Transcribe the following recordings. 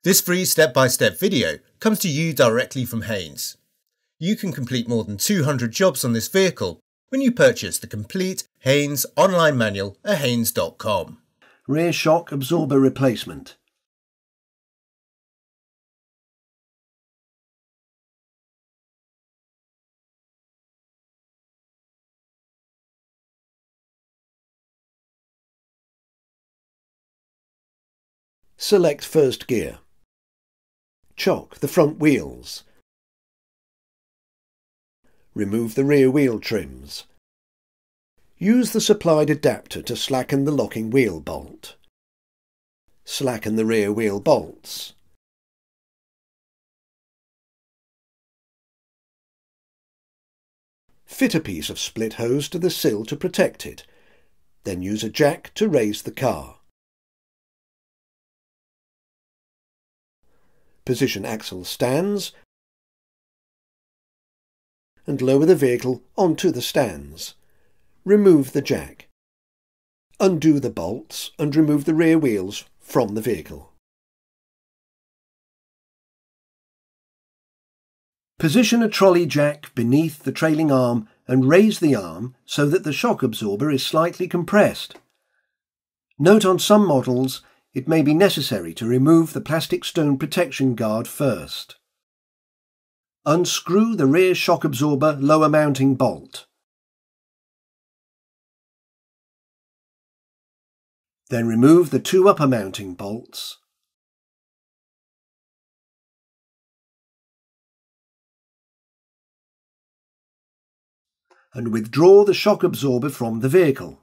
This free step-by-step video comes to you directly from Haynes. You can complete more than 200 jobs on this vehicle when you purchase the complete Haynes online manual at haynes.com. Rear shock absorber replacement. Select first gear. Chock the front wheels. Remove the rear wheel trims. Use the supplied adapter to slacken the locking wheel bolt. Slacken the rear wheel bolts. Fit a piece of split hose to the sill to protect it, then use a jack to raise the car. Position axle stands and lower the vehicle onto the stands. Remove the jack. Undo the bolts and remove the rear wheels from the vehicle. Position a trolley jack beneath the trailing arm and raise the arm so that the shock absorber is slightly compressed. Note on some models it may be necessary to remove the plastic stone protection guard first. Unscrew the rear shock absorber lower mounting bolt. Then remove the two upper mounting bolts. And withdraw the shock absorber from the vehicle.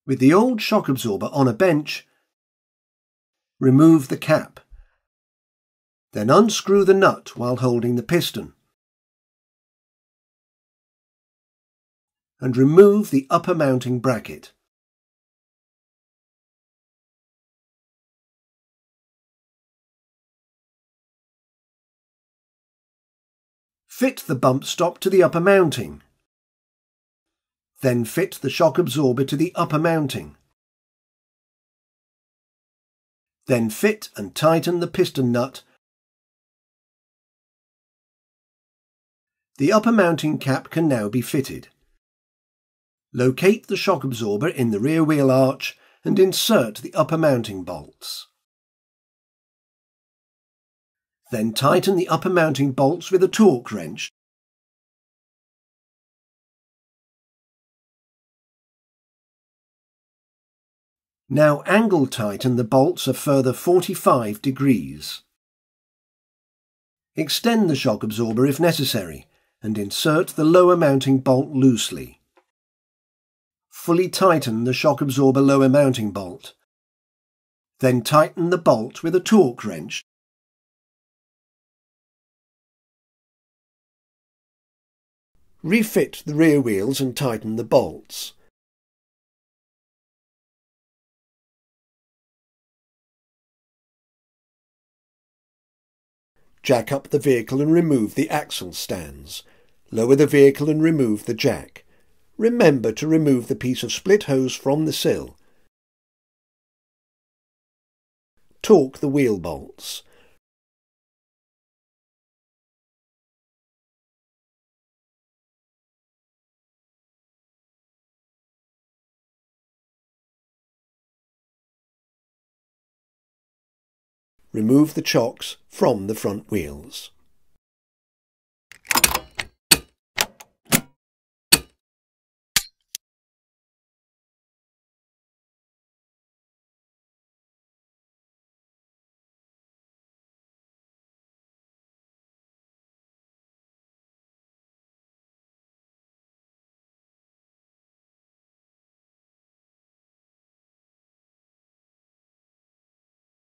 With the old shock absorber on a bench, remove the cap. Then unscrew the nut while holding the piston. And remove the upper mounting bracket. Fit the bump stop to the upper mounting. Then fit the shock absorber to the upper mounting. Then fit and tighten the piston nut. The upper mounting cap can now be fitted. Locate the shock absorber in the rear wheel arch and insert the upper mounting bolts. Then tighten the upper mounting bolts with a torque wrench. Now angle tighten the bolts a further 45 degrees. Extend the shock absorber if necessary and insert the lower mounting bolt loosely. Fully tighten the shock absorber lower mounting bolt. Then tighten the bolt with a torque wrench. Refit the rear wheels and tighten the bolts. Jack up the vehicle and remove the axle stands. Lower the vehicle and remove the jack. Remember to remove the piece of split hose from the sill. Torque the wheel bolts. Remove the chocks from the front wheels.